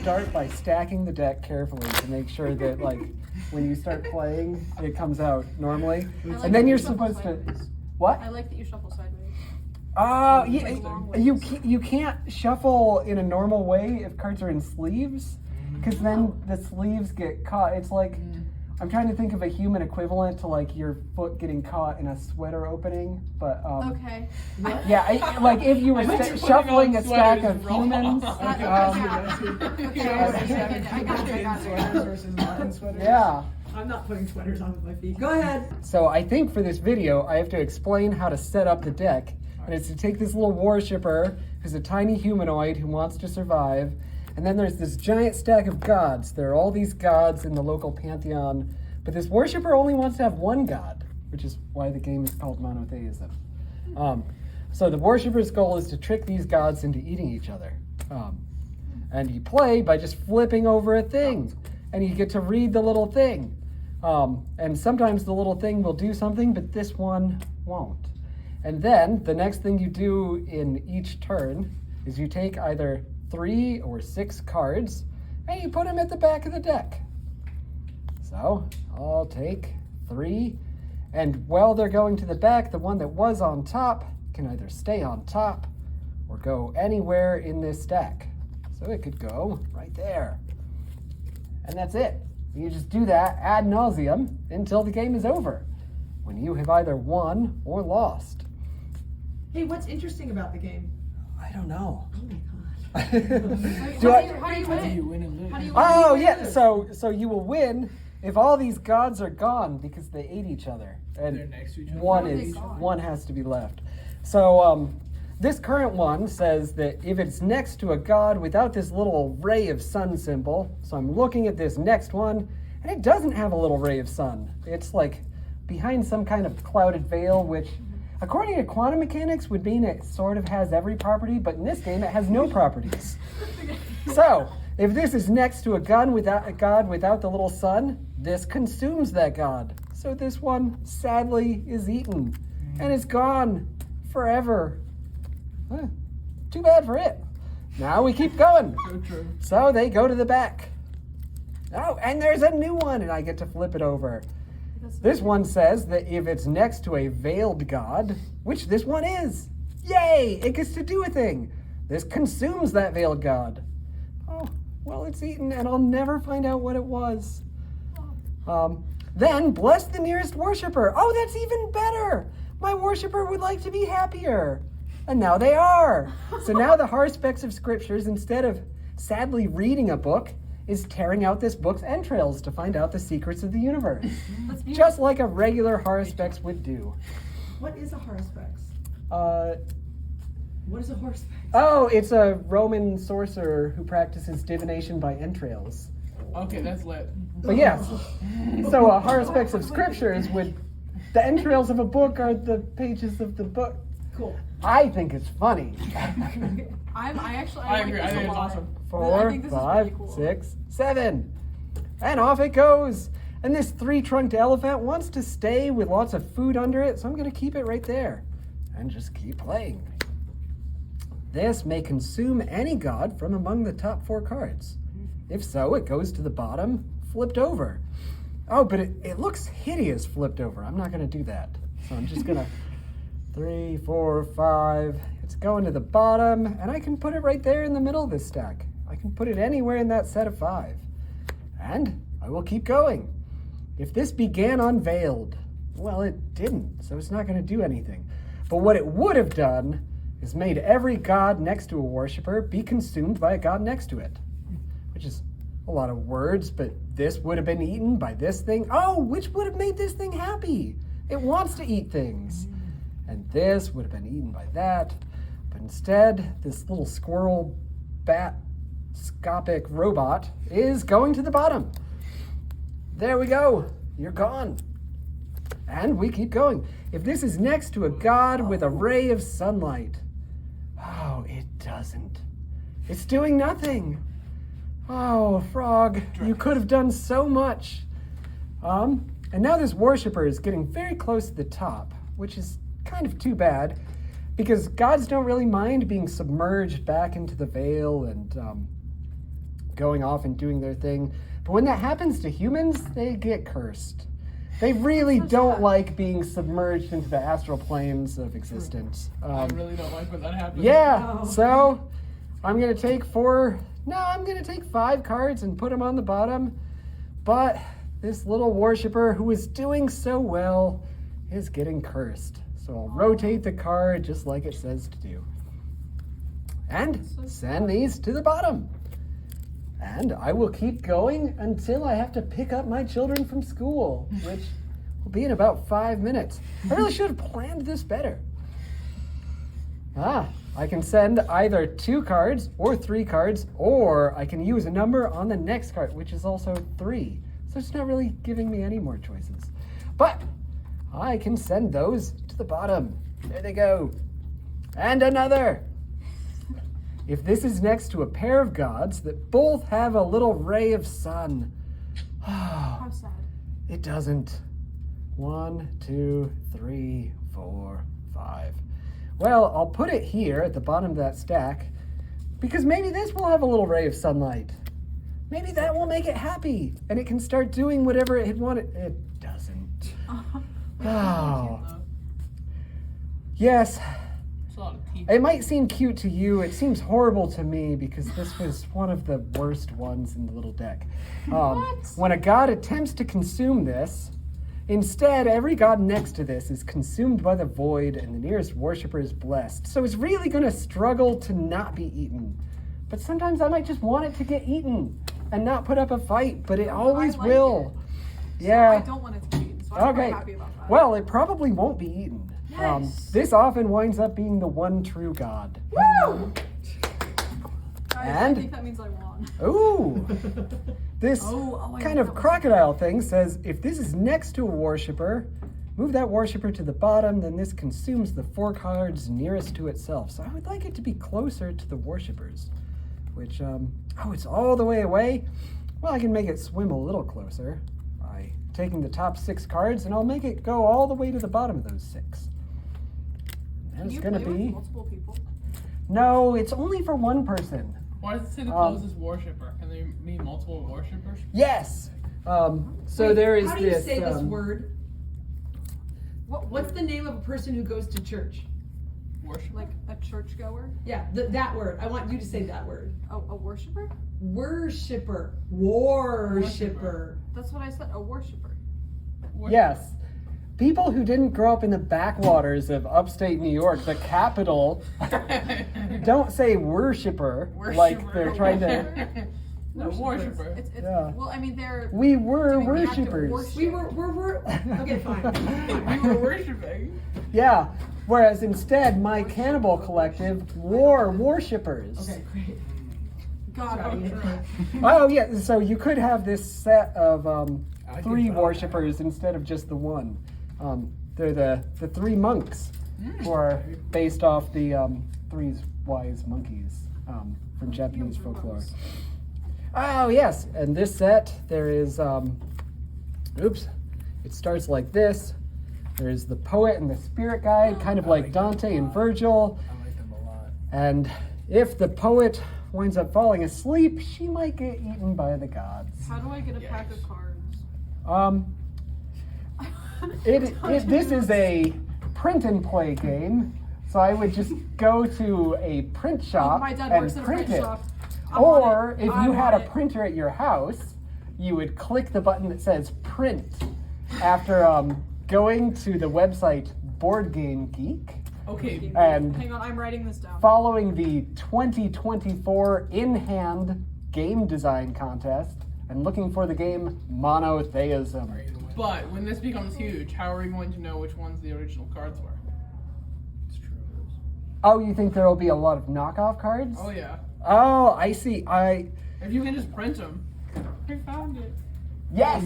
start by stacking the deck carefully to make sure that, like, when you start playing, it comes out normally. Like And then you're you shuffle supposed to. sideways. What? I like that you shuffle sideways. You can't shuffle in a normal way if cards are in sleeves, because then the sleeves get caught. It's like, I'm trying to think of a human equivalent to like your foot getting caught in a sweater opening, but Okay. yeah, like if you were shuffling a stack of wrong. humans. I got it. Yeah. I'm not putting sweaters on with my feet. Go ahead. So I think for this video, I have to explain how to set up the deck. And it's to take this little worshipper, who's a tiny humanoid who wants to survive. And then there's this giant stack of gods. There are all these gods in the local pantheon. But this worshipper only wants to have one god, which is why the game is called Monotheism. So the worshipper's goal is to trick these gods into eating each other. And you play by just flipping over a thing. And you get to read the little thing. And sometimes the little thing will do something, but this one won't. And then the next thing you do in each turn is you take either 3 or 6 cards and you put them at the back of the deck. So I'll take 3, and while they're going to the back, the one that was on top can either stay on top or go anywhere in this stack. So it could go right there. And that's it. You just do that ad nauseum until the game is over, when you have either won or lost. Hey, what's interesting about the game? I don't know. Oh my god. How do you win and lose? How do you win? Oh yeah, so you will win if all these gods are gone because they ate each other, and They're next to each other? one How are they is gone? one has to be left. So this current one says that if it's next to a god without this little ray of sun symbol, so I'm looking at this next one, and it doesn't have a little ray of sun. It's like behind some kind of clouded veil, which according to quantum mechanics would mean it sort of has every property, but in this game it has no properties. So if this is next to a god without the little sun, this consumes that god. So this one sadly is eaten and is gone forever. Huh, too bad for it. Now we keep going. True. So they go to the back. Oh, and there's a new one, and I get to flip it over. This one says that if it's next to a veiled god, which this one is, yay, it gets to do a thing. This consumes that veiled god. Oh, well, it's eaten, and I'll never find out what it was. Then bless the nearest worshiper. Oh, that's even better. My worshiper would like to be happier. And now they are. So now the Harspecs of Scriptures, instead of sadly reading a book, is tearing out this book's entrails to find out the secrets of the universe. Just like a regular Harspecs would do. What is a Harspex? What is a Harspex? Oh, it's a Roman sorcerer who practices divination by entrails. Okay, that's lit. But yes, so a Harspecs of Scriptures would, the entrails of a book are the pages of the book. Cool. I think it's funny. I agree. I think it's awesome. 4, think this is 5, really cool. 6, 7. And off it goes. And this 3-trunked elephant wants to stay with lots of food under it, so I'm going to keep it right there and just keep playing. This may consume any god from among the top 4 cards. If so, it goes to the bottom, flipped over. Oh, but it looks hideous flipped over. I'm not going to do that. So I'm just going to 3, 4, 5. It's going to the bottom, and I can put it right there in the middle of this stack. I can put it anywhere in that set of 5. And I will keep going. If this began unveiled, well, it didn't, so it's not going to do anything. But what it would have done is made every god next to a worshiper be consumed by a god next to it, which is a lot of words, but this would have been eaten by this thing. Oh, which would have made this thing happy. It wants to eat things. And this would have been eaten by that. But instead, this little squirrel bat scopic robot is going to the bottom. There we go. You're gone. And we keep going. If this is next to a god with a ray of sunlight, oh, it doesn't. It's doing nothing. Oh, frog, you could have done so much. And now this worshiper is getting very close to the top, which is kind of too bad, because gods don't really mind being submerged back into the veil, and going off and doing their thing. But when that happens to humans, they get cursed. They really don't like being submerged into the astral planes of existence. I really don't like when that happens. Yeah, Oh. so I'm going to take 5 cards and put them on the bottom. But this little worshiper who is doing so well is getting cursed. So I'll rotate the card just like it says to do. And send these to the bottom. And I will keep going until I have to pick up my children from school, which will be in about 5 minutes. I really should have planned this better. I can send either 2 cards or 3 cards, or I can use a number on the next card, which is also 3. So it's not really giving me any more choices. But I can send those to the bottom. There they go. And another. If this is next to a pair of gods that both have a little ray of sun. How sad. It doesn't. 1, 2, 3, 4, 5. Well, I'll put it here at the bottom of that stack because maybe this will have a little ray of sunlight. Maybe that will make it happy and it can start doing whatever it had wanted. It doesn't. Oh. Yes. It's a lot of teeth. It might seem cute to you. It seems horrible to me because this was one of the worst ones in the little deck. When a god attempts to consume this, instead, every god next to this is consumed by the void and the nearest worshiper is blessed. So it's really going to struggle to not be eaten. But sometimes I might just want it to get eaten and not put up a fight, but it always like will. So Yeah. I don't want it to be eaten, so I'm quite happy about that. Well, it probably won't be eaten. Yes. This often winds up being the one true god. Woo! I And- think that means I won. Ooh! This I kind know of that was crocodile thing says if this is next to a worshiper, move that worshiper to the bottom, then this consumes the 4 cards nearest to itself. So I would like it to be closer to the worshipers, which, it's all the way away. Well, I can make it swim a little closer by taking the top 6 cards, and I'll make it go all the way to the bottom of those 6. Can That's you going to play with be... multiple people? No, it's only for one person. Why does it say the closest worshiper? Can they mean multiple worshippers? Yes! So Wait, there is how do you this... say this word? What What's the name of a person who goes to church? Worshipper? Like a churchgoer? Yeah, that word. I want you to say that word. Oh, a worshiper? Worshipper. Worshipper. That's what I said, a worshiper. Yes. People who didn't grow up in the backwaters of upstate New York, the capital, don't say worshiper like they're trying to... No, worshipper. It's Yeah. Well, I mean, they're We were doing the act of worshippers. worship. We're okay, fine. We were worshiping. Yeah. Whereas instead, my cannibal collective were worshippers. Okay, great. God, Sorry. Oh, yeah. So you could have this set of 3 worshippers instead of just the one. They're the 3 monks who are based off the 3 wise monkeys from Japanese folklore. Oh, yes. And this set, there is, it starts like this. There's the poet and the spirit guide, kind of like Dante and Virgil. I like them a lot. And if the poet winds up falling asleep, she might get eaten by the gods. how do I get a pack of cards? This is a print and play game, so I would just go to a print shop My dad and works at a print print it. shop. I want Or it. if I you had a want it. printer at your house, you would click the button that says print after going to the website Board Game Geek Okay. and Hang on, I'm writing this down. following the 2024 in-hand game design contest and looking for the game Monotheism. But when this becomes huge, how are we going to know which ones the original cards were? It's true. Oh, you think there will be a lot of knockoff cards? Oh yeah. Oh, I see. If you can just print them. I found it. Yes,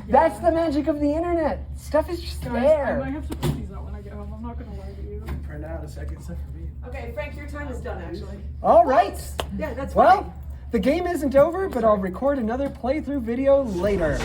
that's the magic of the internet. Stuff is just Guys, I there. might have to print these out when I get home. I'm not gonna lie to you. Print out a second set for me. Okay, Frank, your time is done, actually. All right. Yeah, that's fine. Well, the game isn't over, but I'll record another playthrough video later.